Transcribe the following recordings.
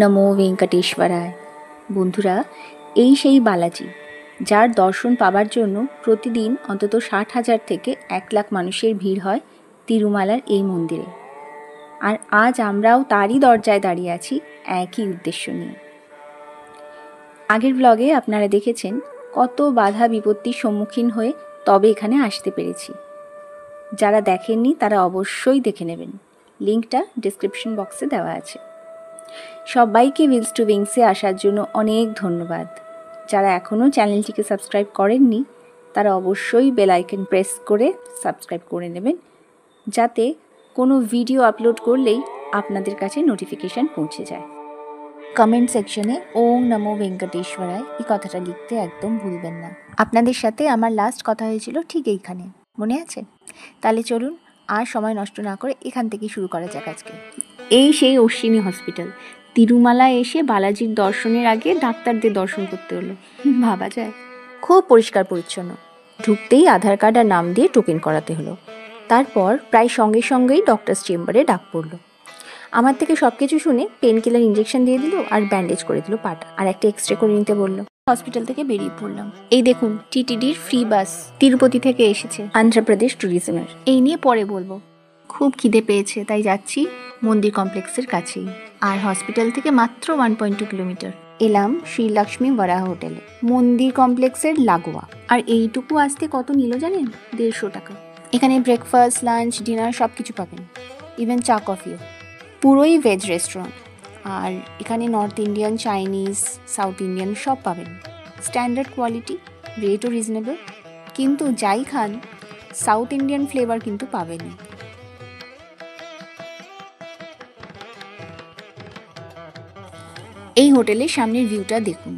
নমো ভেঙ্কটেশ্বরায়। বন্ধুরা, এই সেই বালাজি যার দর্শন পাবার জন্য প্রতিদিন অন্তত 60,000 থেকে 1 লাখ মানুষের ভিড় হয় তিরুমালার এই মন্দিরে। আর আজ আমরাও তারই দরজায় দাঁড়িয়ে আছি একই উদ্দেশ্য নিয়ে। আগের ব্লগে আপনারা দেখেছেন কত বাধা বিপত্তির সম্মুখীন হয়ে তবে এখানে আসতে পেরেছি। যারা দেখেননি তারা অবশ্যই দেখে নেবেন, লিঙ্কটা ডেসক্রিপশন বক্সে দেওয়া আছে। সবাইকে উইলস টু উইংসে আসার জন্য অনেক ধন্যবাদ। যারা এখনও চ্যানেলটিকে সাবস্ক্রাইব করেননি তারা অবশ্যই বেল আইকন প্রেস করে সাবস্ক্রাইব করে নেবেন, যাতে কোনো ভিডিও আপলোড করলেই আপনাদের কাছে নোটিফিকেশান পৌঁছে যায়। কমেন্ট সেকশনে ওং নমো ভেঙ্কটেশ্বরায় এই কথাটা লিখতে একদম ভুলবেন না। আপনাদের সাথে আমার লাস্ট কথা হয়েছিল ঠিক এইখানে, মনে আছে? তাহলে চলুন আর সময় নষ্ট না করে এখান থেকেই শুরু করা যাক আজকে। এই সেই অশ্বিনী হসপিটাল। তিরুমালা এসে বালাজির দর্শনের আগে ডাক্তারদের দর্শন করতে হলো, ভাবা যায়? খুব পরিষ্কার পরিচ্ছন্ন। ঢুকতেই আধার কার্ড আর নাম দিয়ে টোকেন করাতে হলো। তারপর প্রায় সঙ্গে সঙ্গেই ডক্টরস চেম্বারে ডাক পড়লো। আমার থেকে সব কিছু শুনে পেন কিলার ইঞ্জেকশন দিয়ে দিল আর ব্যান্ডেজ করে দিল পাটা, আর একটা এক্সরে করে নিতে বললো। হসপিটাল থেকে বেরিয়ে পড়লাম। এই দেখুন টিটিডির ফ্রি বাস তিরুপতি থেকে এসেছে, অন্ধ্রপ্রদেশ ট্যুরিজমের। এই নিয়ে পরে বলবো। খুব খিদে পেয়েছে তাই যাচ্ছি মন্দির কমপ্লেক্সের কাছেই, আর হসপিটাল থেকে মাত্র 1.2 কিলোমিটার। এলাম শ্রী লক্ষ্মী বরাহ হোটেলে, মন্দির কমপ্লেক্সের লাগোয়া। আর এইটুকু আসতে কত নিল জানেন? 150 টাকা। এখানে ব্রেকফাস্ট, লাঞ্চ, ডিনার সব কিছু পাবেন, ইভেন চা কফিও। পুরোই ভেজ রেস্টুরেন্ট, আর এখানে north Indian, Chinese, south Indian সব পাবেন। স্ট্যান্ডার্ড কোয়ালিটি, রেটও রিজনেবল। কিন্তু যাই খান সাউথ ইন্ডিয়ান ফ্লেভার কিন্তু পাবেনই। এই হোটেলের সামনের ভিউটা দেখুন।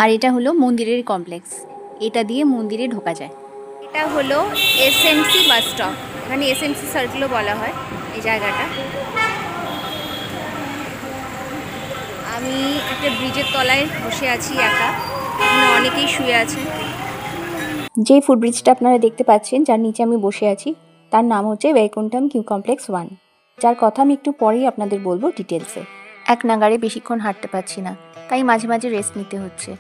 আর এটা হলো মন্দিরের কমপ্লেক্স, এটা দিয়ে মন্দিরে ঢোকা যায়। এটা হলো এসএমসি বাস স্টপ, এখানে এসএমসি সার্কেলও বলা হয় এই জায়গাটা। আমি একটা ব্রিজের তলায় বসে আছি একা, অনেকেই শুয়ে আছে। যে ফুটব্রিজটা আপনারা দেখতে পাচ্ছেন, যার নিচে আমি বসে আছি, তার নাম হচ্ছে বৈকুণ্ঠম কিউ কমপ্লেক্স 1, যার কথা আমি একটু পরেই আপনাদের বলবো ডিটেলসে। এক নাগাড়ে বেশিক্ষণ হাঁটতে পারছি না, তাই মাঝে মাঝে রেস্ট নিতে হচ্ছে।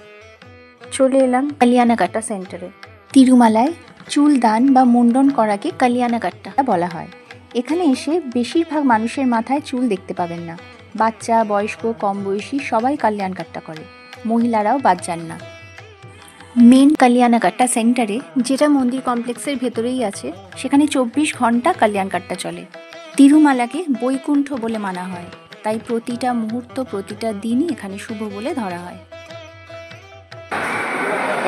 চলে এলাম কালিয়ানাকাট্টা সেন্টারে। তিরুমালায় চুল দান বা মুন্ডন করাকে কালিয়ানাকাট্টা বলা হয়। এখানে এসে বেশিরভাগ মানুষের মাথায় চুল দেখতে পাবেন না। বাচ্চা, বয়স্ক, কম বয়সী সবাই কালিয়ানকাট্টা করে, মহিলারাও বাদ যান না। মেন কালিয়ানাকাট্টা সেন্টারে, যেটা মন্দির কমপ্লেক্সের ভেতরেই আছে, সেখানে 24 ঘন্টা কালিয়ানকাট্টা চলে। তিরুমালাকে বৈকুণ্ঠ বলে মানা হয়, তাই প্রতিটা মুহূর্ত, প্রতিটা দিনই এখানে শুভ বলে ধরা হয়।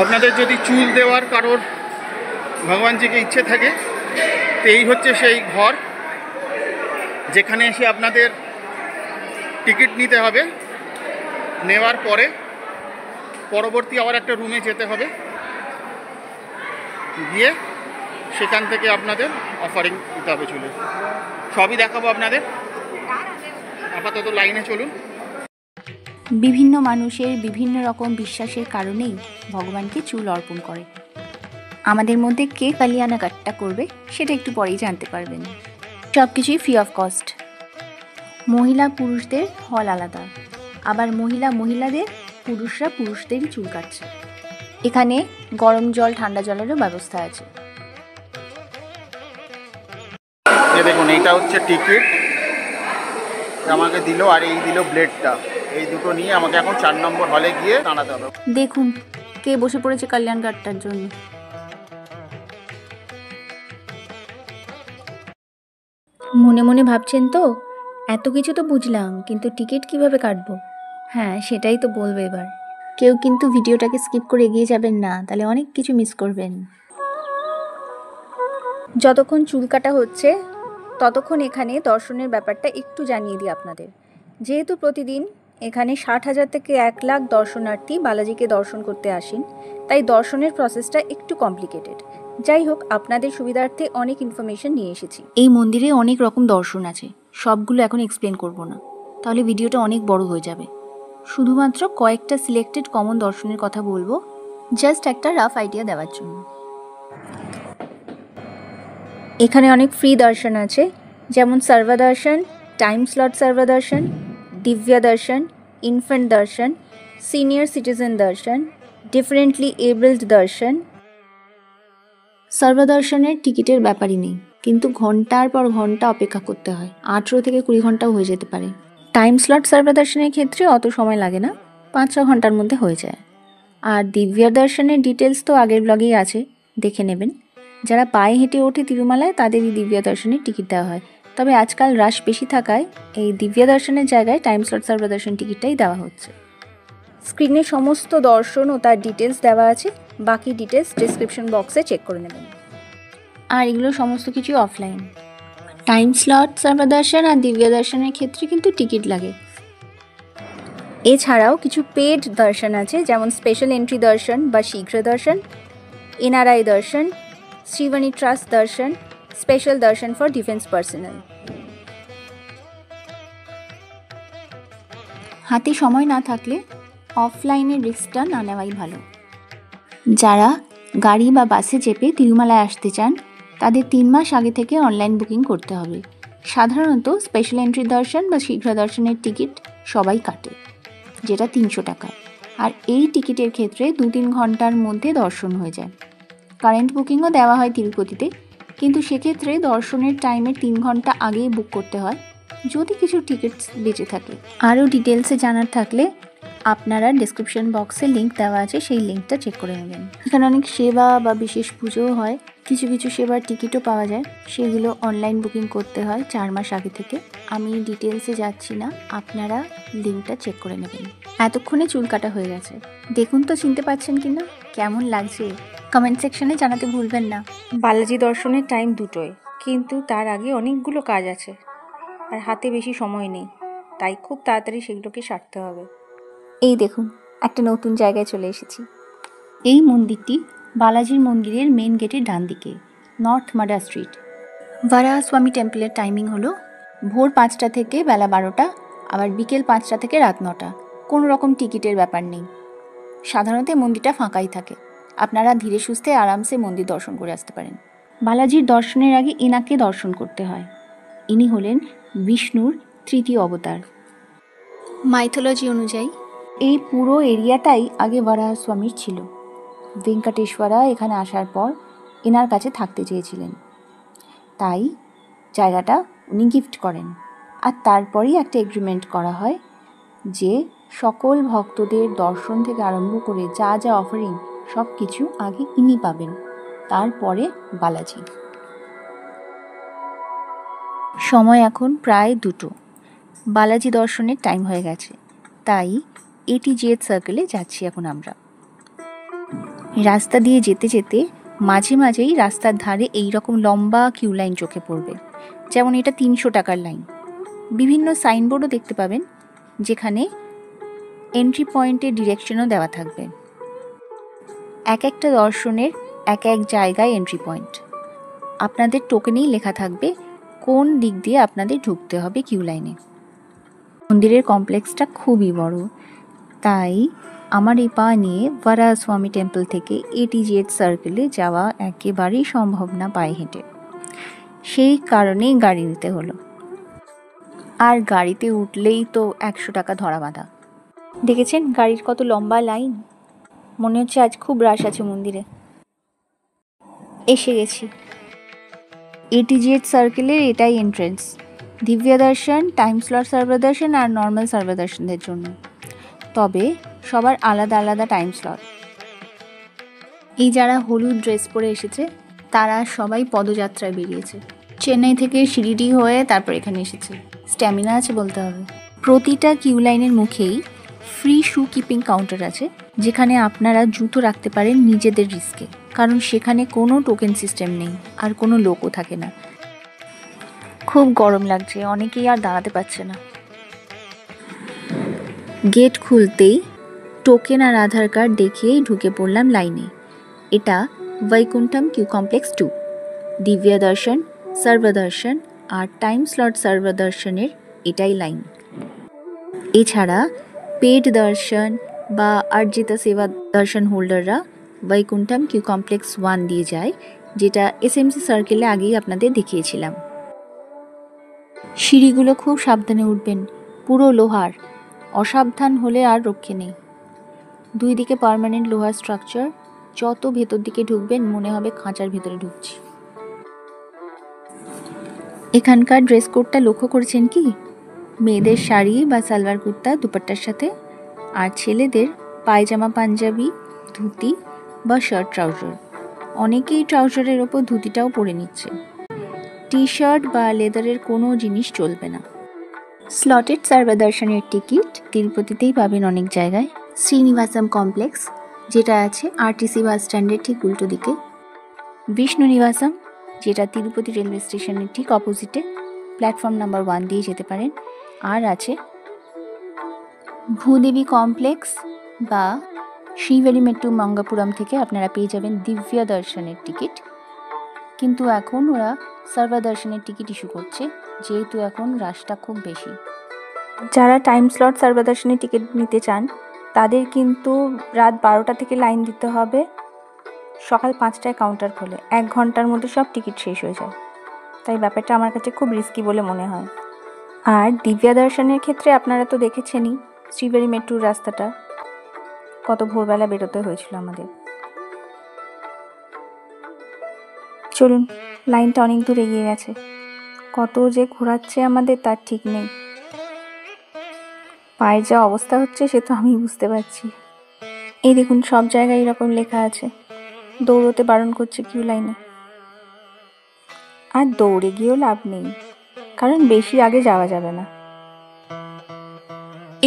আপনাদের যদি চুল দেওয়ার কারোর ভগবানজিকে ইচ্ছে থাকে, তো এই হচ্ছে সেই ঘর, যেখানে এসে আপনাদের টিকিট নিতে হবে। নেওয়ার পরে পরবর্তী আবার একটা রুমে যেতে হবে, গিয়ে সেখান থেকে আপনাদের অফারিং দিতে হবে চুলে। সবই দেখাবো আপনাদের, আপাতত লাইনে চলুন। বিভিন্ন মানুষের বিভিন্ন রকম বিশ্বাসের কারণেই ভগবানকে চুল অর্পণ করে। আমাদের মধ্যে কে কালিয়ানাকাট্টা করবে সেটা একটু পরেই জানতে পারবেন। সব কিছুই ফ্রি অফ কস্ট। মহিলা পুরুষদের হল আলাদা, আবার মহিলাদের, পুরুষরা পুরুষদেরই চুল কাটছে। এখানে গরম জল, ঠান্ডা জলেরও ব্যবস্থা আছে। দেখুন, এইটা হচ্ছে টিকিট আমাকে দিল, আর এই দিল ব্লেডটা। এই দুটো নিয়ে আমাকে এখন 4 নম্বর হলে গিয়ে দাঁড়াতে হবে। দেখুন কে বসে পড়েছে কালিয়ানকাট্টার জন্য। মনে মনে ভাবছেন তো, এত কিছু তো বুঝলাম, কিন্তু টিকিট কিভাবে কাটবো? হ্যাঁ, সেটাই তো বলবো এবার। কেউ কিন্তু ভিডিওটাকে স্কিপ করে এগিয়ে যাবেন না, তাহলে অনেক কিছু মিস করবেন। যতক্ষণ চুল কাটা হচ্ছে ততক্ষণ এখানে দর্শনের ব্যাপারটা একটু জানিয়ে দিই আপনাদের। যেহেতু প্রতিদিন এখানে 60,000 থেকে 1 লাখ দর্শনার্থী বালাজিকে দর্শন করতে আসেন, তাই দর্শনের প্রসেসটা একটু কমপ্লিকেটেড। যাই হোক, আপনাদের সুবিধার্থে অনেক ইনফরমেশন নিয়ে এসেছি। এই মন্দিরে অনেক রকম দর্শন আছে, সবগুলো এখন এক্সপ্লেন করব না, তাহলে ভিডিওটা অনেক বড় হয়ে যাবে। শুধুমাত্র কয়েকটা সিলেক্টেড কমন দর্শনের কথা বলবো, জাস্ট একটা রাফ আইডিয়া দেওয়ার জন্য। এখানে অনেক ফ্রি দর্শন আছে, যেমন সর্বদর্শন, টাইম স্লট সর্বদর্শন, दिव्या दर्शन, इन्फेंट दर्शन, সিনিয়র সিটিজেন দর্শন, ডিফারেন্টলি এবলড দর্শন। সর্বদর্শনের টিকিটের ব্যাপারই নেই, কিন্তু ঘন্টার পর ঘন্টা অপেক্ষা করতে হয়, 18 থেকে 20 ঘন্টাও হয়ে যেতে পারে। টাইম স্লট সর্বদর্শনের ক্ষেত্রে অত সময় লাগে না, 5-6 ঘন্টার মধ্যে হয়ে যায়। আর দিব্যা দর্শনের ডিটেলস তো আগের ব্লগেই আছে, দেখে নেবেন। যারা পায়ে হেঁটে ওঠে তিরুমালায় তাদেরই দিব্যা দর্শনের টিকিট দেওয়া হয়, তবে আজকাল রাশ বেশি থাকায় এই দিব্যা দর্শনের জায়গায় টাইম স্লট সর্বদর্শন টিকিটটাই দেওয়া হচ্ছে। স্ক্রিনে সমস্ত দর্শন ও তার ডিটেলস দেওয়া আছে, বাকি ডিটেলস ডিসক্রিপশন বক্সে চেক করে নেবেন। আর এগুলো সমস্ত কিছু অফলাইন। টাইম স্লট সর্বদর্শন আর দিব্যা দর্শনের ক্ষেত্রে কিন্তু টিকিট লাগে। এছাড়াও কিছু পেড দর্শন আছে, যেমন স্পেশাল এন্ট্রি দর্শন বা শীঘ্র দর্শন, এনআরআই দর্শন, শ্রীবাণী ট্রাস্ট দর্শন, স্পেশাল দর্শন ফর ডিফেন্স পার্সোনাল। হাতে সময় না থাকলে অফলাইনের রিস্কটা না নেওয়াই ভালো। যারা গাড়ি বা বাসে চেপে তিরুমালায় আসতে চান তাদের 3 মাস আগে থেকে অনলাইন বুকিং করতে হবে। সাধারণত স্পেশাল এন্ট্রি দর্শন বা শীঘ্র দর্শনের টিকিট সবাই কাটে, যেটা 300 টাকা। আর এই টিকিটের ক্ষেত্রে 2-3 ঘন্টার মধ্যে দর্শন হয়ে যায়। কারেন্ট বুকিংও দেওয়া হয় তিরুপতিতে, কিন্তু সেক্ষেত্রে দর্শনের টাইমের 3 ঘন্টা আগেই বুক করতে হয়, যদি কিছু টিকিটস বেঁচে থাকে। আরও ডিটেলসে জানার থাকলে আপনারা ডেসক্রিপশন বক্সে লিঙ্ক দেওয়া আছে, সেই লিঙ্কটা চেক করে নেবেন। এখানে অনেক সেবা বা বিশেষ পুজোও হয়, কিছু কিছু সেবার টিকিটও পাওয়া যায়, সেগুলো অনলাইন বুকিং করতে হয় 4 মাস আগে থেকে। আমি ডিটেলসে যাচ্ছি না, আপনারা লিঙ্কটা চেক করে নেবেন। এতক্ষণে চুল কাটা হয়ে গেছে, দেখুন তো চিনতে পারছেন কিনা, কেমন লাগছে কমেন্ট সেকশনে জানাতে ভুলবেন না। বালাজি দর্শনের টাইম 2টোয়, কিন্তু তার আগে অনেকগুলো কাজ আছে আর হাতে বেশি সময় নেই, তাই খুব তাড়াতাড়ি সেগুলোকে সারতে হবে। এই দেখুন, একটা নতুন জায়গায় চলে এসেছি। এই মন্দিরটি বালাজির মন্দিরের মেন গেটের ডান দিকে, নর্থ মাডা স্ট্রিট। ভারাহস্বামী টেম্পলের টাইমিং হলো ভোর 5টা থেকে বেলা 12টা, আবার বিকেল 5টা থেকে রাত 9টা। কোনো রকম টিকিটের ব্যাপার নেই। সাধারণত মন্দিরটা ফাঁকাই থাকে, আপনারা ধীরে সুস্থে আরামসে মন্দির দর্শন করে আসতে পারেন। বালাজির দর্শনের আগে এনাকে দর্শন করতে হয়। ইনি হলেন বিষ্ণুর 3য় অবতার। মাইথোলজি অনুযায়ী এই পুরো এরিয়াটাই আগে ভারাহস্বামীর ছিল। ভেঙ্কটেশ্বরা এখানে আসার পর এনার কাছে থাকতে চেয়েছিলেন, তাই জায়গাটা উনি গিফট করেন। আর তারপরেই একটা এগ্রিমেন্ট করা হয় যে সকল ভক্তদের দর্শন থেকে আরম্ভ করে যা যা অফারিং সব কিছু আগে ইনি পাবেন, তারপরে বালাজি। সময় এখন প্রায় 2টো। বালাজি দর্শনের টাইম হয়ে গেছে, তাই এটিজিএইচ সার্কেলে যাচ্ছি এখন আমরা। রাস্তা দিয়ে যেতে যেতে মাঝে মাঝেই রাস্তার ধারে এই রকম লম্বা কিউ লাইন চোখে পড়বে, যেমন এটা 300 টাকার লাইন। বিভিন্ন সাইনবোর্ডও দেখতে পাবেন, যেখানে এন্ট্রি পয়েন্টের ডিরেকশনও দেওয়া থাকবে। এক একটা দর্শনের এক এক জায়গায় এন্ট্রি পয়েন্ট, আপনাদের টোকেনেই লেখা থাকবে কোন দিক দিয়ে আপনাদের ঢুকতে হবে কিউ লাইনে। মন্দিরের কমপ্লেক্সটা খুবই বড়, তাই আমার এই পা নিয়ে ভারাহস্বামী টেম্পল থেকে এটিজিএইচ সার্কেলে যাওয়া একেবারেই সম্ভব না পায়ে হেঁটে। সেই কারণেই গাড়ি নিতে হলো, আর গাড়িতে উঠলেই তো 100 টাকা ধরা বাঁধা। দেখেছেন গাড়ির কত লম্বা লাইন, মনে হচ্ছে আজ খুব রাশ আছে মন্দিরে। এসে গেছি। এটিজিএইচ সার্কেলের এটাই এন্ট্রেন্স, দিব্যা দর্শন, টাইম স্লট সর্বদর্শন আর নর্মাল সর্বদর্শনদের জন্য। তবে সবার আলাদা আলাদা টাইম স্লট। এই যারা হলুদ ড্রেস পরে এসেছে তারা সবাই পদযাত্রায় বেরিয়েছে, চেন্নাই থেকে শিরিডি হয়ে তারপর এখানে এসেছে। স্ট্যামিনা আছে বলতে হবে। প্রতিটা কিউ লাইনের মুখেই ফ্রি শু কিপিং কাউন্টার আছে, যেখানে আপনারা জুতো রাখতে পারেন নিজেদের রিস্কে, কারণ সেখানে কোনো টোকেন সিস্টেম নেই আর কোনো লোকও থাকে না। খুব গরম লাগছে, অনেকেই আর দাঁড়াতে পারছে না। গেট খুলতেই টোকেন আর আধার কার্ড দেখিয়েই ঢুকে পড়লাম লাইনে। এটা বৈকুণ্ঠম কিউ কমপ্লেক্স 2। দিব্যা দর্শন, সর্বদর্শন আর টাইম স্লট সর্বদর্শনের এটাই লাইন। এছাড়া পেড দর্শন বা অর্জিতা সেবা দর্শন হোল্ডাররা বৈকুণ্ঠম কিউ কমপ্লেক্স 1 দিয়ে যায়, যেটা এসএমসি সার্কেলে আগেই আপনাদের দেখিয়েছিলাম। সিঁড়িগুলো খুব সাবধানে উঠবেন, পুরো লোহার, অসাবধান হলে আর রক্ষে নেই। দুই দিকে পার্মানেন্ট লোহার স্ট্রাকচার, যত ভেতর দিকে ঢুকবেন মনে হবে খাঁচার ভেতরে ঢুকছি। এখানকার ড্রেস কোডটা লক্ষ্য করেছেন কি? মেয়েদের শাড়ি বা সালোয়ার কুর্তা দুপাট্টার সাথে, আর ছেলেদের পায়জামা পাঞ্জাবি, ধুতি বা শার্ট ট্রাউজার। অনেকেই ট্রাউজারের ওপর ধুতিটাও পরে নিচ্ছে। টি শার্ট বা লেদারের কোনো জিনিস চলবে না। স্লটেড সর্বদর্শনের টিকিট তিরুপতিতেই পাবেন অনেক জায়গায়। শ্রীনিবাসম কমপ্লেক্স, যেটা আছে আরটিসি বাস স্ট্যান্ডের ঠিক উল্টো দিকে। বিষ্ণু নিবাসম, যেটা তিরুপতি রেলওয়ে স্টেশনের ঠিক অপোজিটে, প্ল্যাটফর্ম নাম্বার 1 দিয়ে যেতে পারেন। আর আছে ভূদেবী কমপ্লেক্স বা শ্রীভেলিমেট্টু মঙ্গাপুরম থেকে আপনারা পেয়ে যাবেন দিব্যা দর্শনের টিকিট। কিন্তু এখন ওরা সর্বদর্শনের টিকিট ইস্যু করছে, যেহেতু এখন রাশটা খুব বেশি। যারা টাইম স্লট সর্বদর্শনের টিকিট নিতে চান তাদের কিন্তু রাত 12টা থেকে লাইন দিতে হবে। সকাল 5টায় কাউন্টার খোলে, 1 ঘন্টার মধ্যে সব টিকিট শেষ হয়ে যায়। তাই ব্যাপারটা আমার কাছে খুব রিস্কি বলে মনে হয়। আর দিব্যা দর্শনের ক্ষেত্রে আপনারা তো দেখেছেনই শ্রীভেলিমেট্টুর রাস্তাটা, কত ভোরবেলা বেরোতে হয়েছিল আমাদের। চলুন, লাইনটা অনেক দূর এগিয়ে গেছে, কত যে ঘোরাচ্ছে আমাদের তার ঠিক নেই। পায়ের যা অবস্থা হচ্ছে সে তো আমি বুঝতে পারছি। এই দেখুন, সব জায়গায় এরকম লেখা আছে, দৌড়তে বারণ করছে কিউ লাইনে। আর দৌড়ে গিয়েও লাভ নেই, কারণ বেশি আগে যাওয়া যাবে না।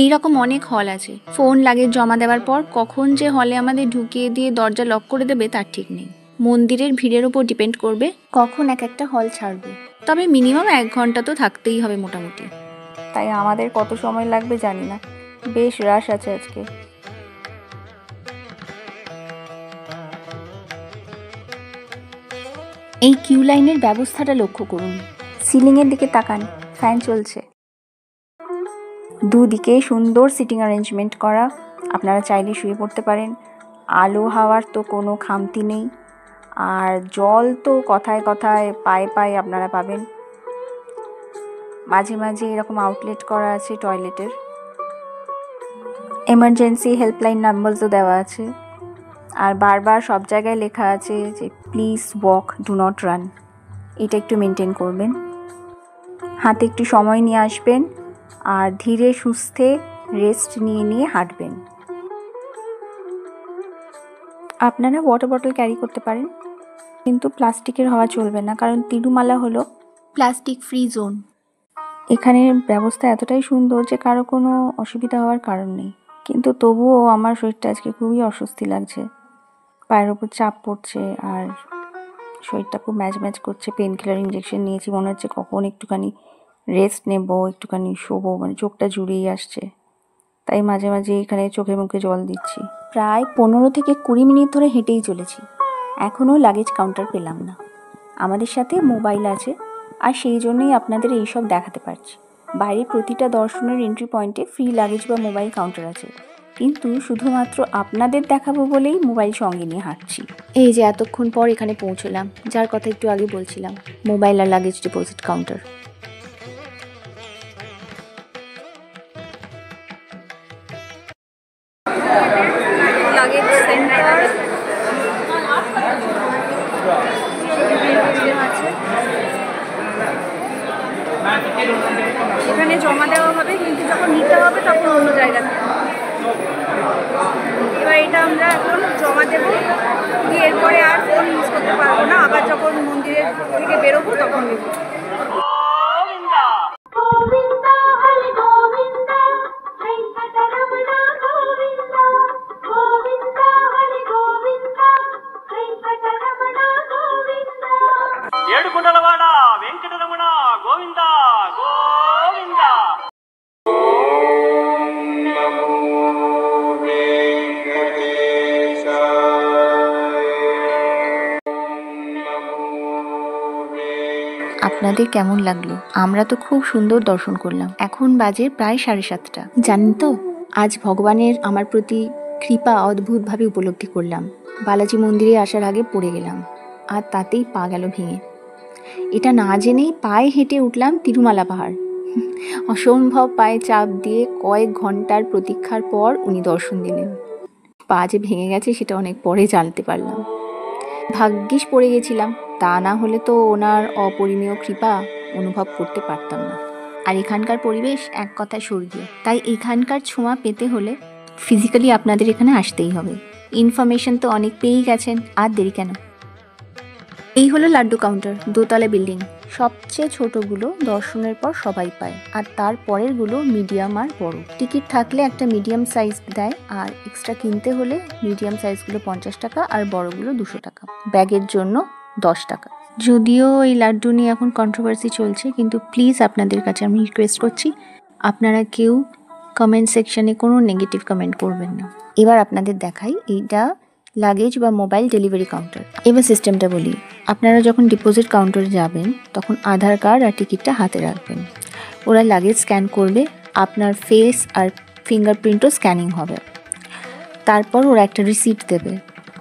এইরকম অনেক হল আছে, ফোন লাগেজ জমা দেওয়ার পর কখন যে হলে আমাদের ঢুকিয়ে দিয়ে দরজা লক করে দেবে তার ঠিক নেই। মন্দিরের ভিড়ের উপর ডিপেন্ড করবে কখন এক একটা হল ছাড়বে, তবে মিনিমাম 1 ঘন্টা তো থাকতেই হবে মোটামুটি। তাই আমাদের কত সময় লাগবে জানি না, বেশ রাশ আছে আজকে। এই কিউ লাইনের ব্যবস্থাটা লক্ষ্য করুন, সিলিংয়ের দিকে তাকান, ফ্যান চলছে, দুদিকে সুন্দর সিটিং অ্যারেঞ্জমেন্ট করা, আপনারা চাইলে শুয়ে পড়তে পারেন। আলো হাওয়ার তো কোনো খামতি নেই, আর জল তো কথায় কথায় পায়ে পায়ে আপনারা পাবেন। মাঝে মাঝে এরকম আউটলেট করা আছে টয়লেটের। এমার্জেন্সি হেল্পলাইন নাম্বারসও দেওয়া আছে, আর বারবার সব জায়গায় লেখা আছে যে please walk, do not run. এটা একটু মেনটেন করবেন, হাতে একটু সময় নিয়ে আসবেন, আর ধীরে সুস্থে রেস্ট নিয়ে নিয়ে হাঁটবেন। আপনারা ওয়াটার বটল ক্যারি করতে পারেন, কিন্তু প্লাস্টিকের হওয়া চলবে না, কারণ তিরুমালা হলো প্লাস্টিক ফ্রি জোন। এখানের ব্যবস্থা এতটাই সুন্দর যে কারো কোনো অসুবিধা হওয়ার কারণ নেই। কিন্তু তবুও আমার শরীরটা আজকে খুবই অস্বস্তি লাগছে, পায়ের ওপর চাপ পড়ছে, আর শরীরটা খুব ম্যাচ ম্যাচ করছে। পেন কিলার ইঞ্জেকশন নিয়েছি, মনে হচ্ছে কখন একটুখানি রেস্ট নেব, একটুখানি শোবো, মানে চোখটা জুড়িয়ে আসছে। তাই মাঝে মাঝে এখানে চোখে মুখে জল দিচ্ছি। প্রায় 15 থেকে 20 মিনিট ধরে হেঁটেই চলেছি, এখনও লাগেজ কাউন্টার পেলাম না। আমাদের সাথে মোবাইল আছে, আর সেই জন্যই আপনাদের এইসব দেখাতে পারছি। বাইরে প্রতিটা দর্শনের এন্ট্রি পয়েন্টে ফ্রি লাগেজ বা মোবাইল কাউন্টার আছে, কিন্তু শুধুমাত্র আপনাদের দেখাবো বলেই মোবাইল সঙ্গে নিয়ে হাঁটছি। এই যে এতক্ষণ পর এখানে পৌঁছলাম, যার কথা একটু আগে বলছিলাম, মোবাইল আর luggage deposit counter. Luggage centre এখানে জমা দেওয়া হবে, কিন্তু যখন নিতে হবে তখন অন্য জায়গাতে। এবার এটা আমরা এখন জমা দেবো, দিয়ে এরপরে আর ফোন ইউজ করতে পারবো না। আবার যখন মন্দিরের থেকে বেরোবো তখন নেব। ఏడుకొండలవాడ వెంకటరమణ గోవింద గోవింద. আপনাদের কেমন লাগলো? আমরা তো খুব সুন্দর দর্শন করলাম। এখন বাজে প্রায় 7:30। জানেন তো, আজ ভগবানের আমার প্রতি কৃপা অদ্ভুতভাবে উপলব্ধি করলাম। বালাজি মন্দিরে আসার আগে পড়ে গেলাম, আর তাতেই পা গেল ভেঙে। এটা না জেনেই পায়ে হেঁটে উঠলাম তিরুমালা পাহাড়। অসম্ভব পায়ে চাপ দিয়ে কয়েক ঘন্টার প্রতীক্ষার পর উনি দর্শন দিলেন। পা যে ভেঙে গেছে সেটা অনেক পরে জানতে পারলাম। ভাগ্যিস পড়ে গেছিলাম, তা না হলে তো ওনার অপরিমেয় কৃপা অনুভব করতে পারতাম না। আর এখানকার পরিবেশ এক কথায় স্বর্গীয়, তাই এখানকার ছোঁয়া পেতে হলে ফিজিক্যালি আপনাদের এখানে আসতেই হবে। ইনফরমেশন তো অনেক পেয়েই গেছেন, আর দেরি কেন। এই হলো লাড্ডু কাউন্টার, দোতলা বিল্ডিং। সবচেয়ে ছোটগুলো দর্শনের পর সবাই পায়, আর তার পরেরগুলো মিডিয়াম আর বড়। টিকিট থাকলে একটা মিডিয়াম সাইজ দেয়, আর এক্সট্রা কিনতে হলে মিডিয়াম সাইজগুলো 50 টাকা আর বড়গুলো 200 টাকা, ব্যাগের জন্য 10 টাকা। যদিও এই লাড্ডু নিয়ে এখন কন্ট্রোভার্সি চলছে, কিন্তু প্লিজ আপনাদের কাছে আমি রিকোয়েস্ট করছি, আপনারা কেউ কমেন্ট সেকশনে কোনো নেগেটিভ কমেন্ট করবেন না। এবার আপনাদের দেখাই, এইটা লাগেজ বা মোবাইল ডেলিভারি কাউন্টার। এবার সিস্টেমটা বলি, আপনারা যখন ডিপোজিট কাউন্টারে যাবেন তখন আধার কার্ড আর টিকিটটা হাতে রাখবেন। ওরা লাগেজ স্ক্যান করবে, আপনার ফেস আর ফিঙ্গারপ্রিন্টও স্ক্যানিং হবে। তারপর ওরা একটা রিসিট দেবে,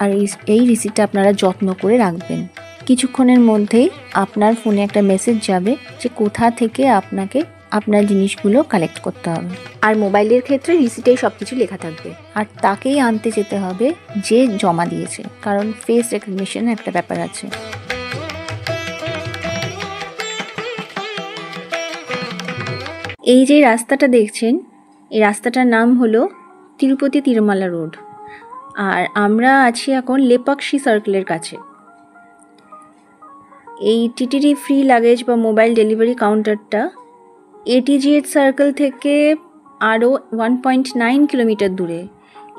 আর এই রিসিটটা আপনারা যত্ন করে রাখবেন। কিছুক্ষণের মধ্যেই আপনার ফোনে একটা মেসেজ যাবে যে কোথা থেকে আপনাকে আপনার জিনিসগুলো কালেক্ট করতে হবে। আর মোবাইলের ক্ষেত্রে রিসিটেই সব কিছু লেখা থাকবে, আর তাকেই আনতে যেতে হবে যে জমা দিয়েছে, কারণ ফেস রেকগনিশন একটা ব্যাপার আছে। এই যে রাস্তাটা দেখছেন, এই রাস্তাটার নাম হলো তিরুপতি তিরুমালা রোড, আর আমরা আছি এখন লেপাক্ষী সার্কেলের কাছে। এই টিটিডি ফ্রি লাগেজ বা মোবাইল ডেলিভারি কাউন্টারটা এটিজিএইচ সার্কেল থেকে আরও 1.9 কিলোমিটার দূরে।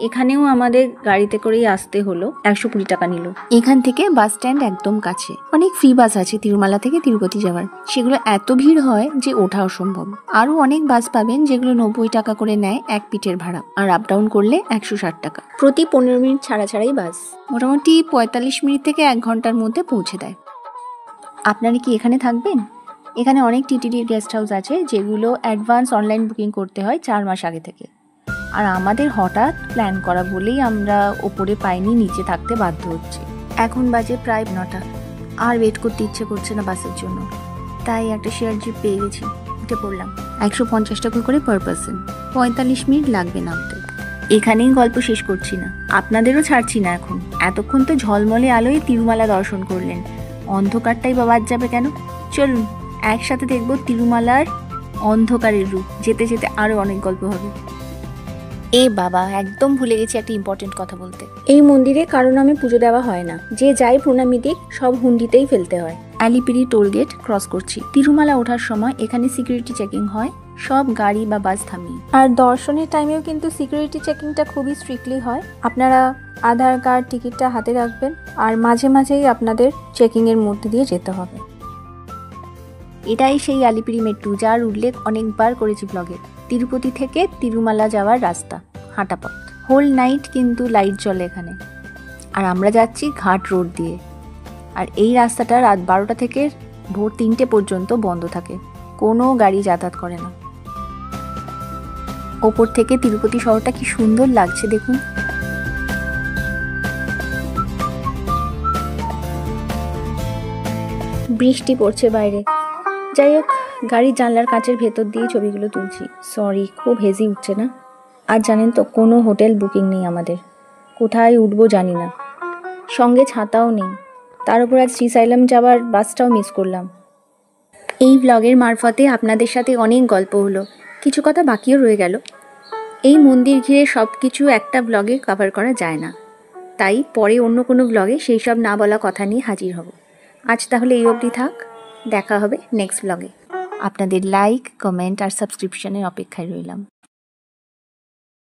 এখানেও আমাদের গাড়িতে করেই আসতে হলো, 120 টাকা নিল। এখান থেকে বাস স্ট্যান্ড একদম কাছে। অনেক ফ্রি বাস আছে তিরুমালা থেকে তিরুপতি যাওয়ার, সেগুলো এত ভিড় হয় যে ওঠা অসম্ভব। আরও অনেক বাস পাবেন যেগুলো 90 টাকা করে নেয় এক পিঠের ভাড়া, আর আপ ডাউন করলে 160 টাকা। প্রতি 15 মিনিট ছাড়া ছাড়াই বাস, মোটামুটি 45 মিনিট থেকে 1 ঘন্টার মধ্যে পৌঁছে দেয়। আপনারা কি এখানে থাকবেন? এখানে অনেক টিটিডির গেস্ট হাউস আছে যেগুলো অ্যাডভান্স অনলাইন বুকিং করতে হয় 4 মাস আগে থেকে। আর আমাদের হঠাৎ প্ল্যান করা বলেই আমরা ওপরে পাইনি, নিচে থাকতে বাধ্য হচ্ছি। এখন বাজে প্রায় 9টা, আর ওয়েট করতে ইচ্ছে করছে না বাসের জন্য, তাই একটা শেয়ার জিপ পেয়ে গেছি, উঠে পড়লাম। 150 টাকা করে পার পার্সন, 45 মিনিট লাগবে নামতে। এখানেই গল্প শেষ করছি না, আপনাদেরও ছাড়ছি না এখন। এতক্ষণ তো ঝলমলে আলোয় তিরুমালা দর্শন করলেন, অন্ধকারটাই বা বাদ যাবে কেন? চলুন একসাথে দেখব তিরুমালার অন্ধকারের রূপ। যেতে যেতে আরও অনেক গল্প হবে। এ বাবা, একদম ভুলে গেছি একটা ইম্পর্টেন্ট কথা বলতে। এই মন্দিরে কারো নামে পুজো দেওয়া হয় না, যে যাই প্রণামী দিক সব হুন্ডিতেই ফেলতে হয়। আলিপিরি টোল গেট ক্রস করছি। তিরুমালা ওঠার সময় এখানে সিকিউরিটি চেকিং হয়, সব গাড়ি বা বাস থামিয়ে। আর দর্শনের টাইমেও কিন্তু সিকিউরিটি চেকিংটা খুবই স্ট্রিক্টলি হয়। আপনারা আধার কার্ড টিকিটটা হাতে রাখবেন, আর মাঝে মাঝেই আপনাদের চেকিংয়ের মধ্যে দিয়ে যেতে হবে। এটাই সেই আলিপিরি মেট্রো, যার উল্লেখ অনেকবার করেছি ব্লগে। তিরুপতি থেকে তিরুমালা যাওয়ার রাস্তা, হাঁটা পথ। হোল নাইট কিন্তু লাইট জ্বলে এখানে। আর আমরা যাচ্ছি ঘাট রোড দিয়ে, আর এই রাস্তাটা রাত 12টা থেকে ভোর 3টে পর্যন্ত বন্ধ থাকে, কোনো গাড়ি যাতায়াত করে না। ওপর থেকে তিরুপতি শহরটা কি সুন্দর লাগছে দেখুন। বৃষ্টি পড়ছে বাইরে। যাই হোক, গাড়ির জানলার কাঁচের ভেতর দিয়ে ছবিগুলো তুলছি। সরি, খুব হেজি উঠছে না? আর জানেন তো, কোনো হোটেল বুকিং নেই আমাদের, কোথায় উঠবো জানি না, সঙ্গে ছাতাও নেই। তার উপর আজ শ্রীসাইলাম যাওয়ার বাসটাও মিস করলাম। এই ব্লগের মারফতে আপনাদের সাথে অনেক গল্প হলো, কিছু কথা বাকিও রয়ে গেল। এই মন্দির ঘিরে সব কিছু একটা ব্লগে কভার করা যায় না, তাই পরে অন্য কোনো ব্লগে সেই সব না বলা কথা নিয়ে হাজির হব। আজ তাহলে এই অবধি থাক, দেখা হবে নেক্সট ব্লগে। আপনাদের লাইক, কমেন্ট আর সাবস্ক্রিপশনের অপেক্ষায় রইলাম।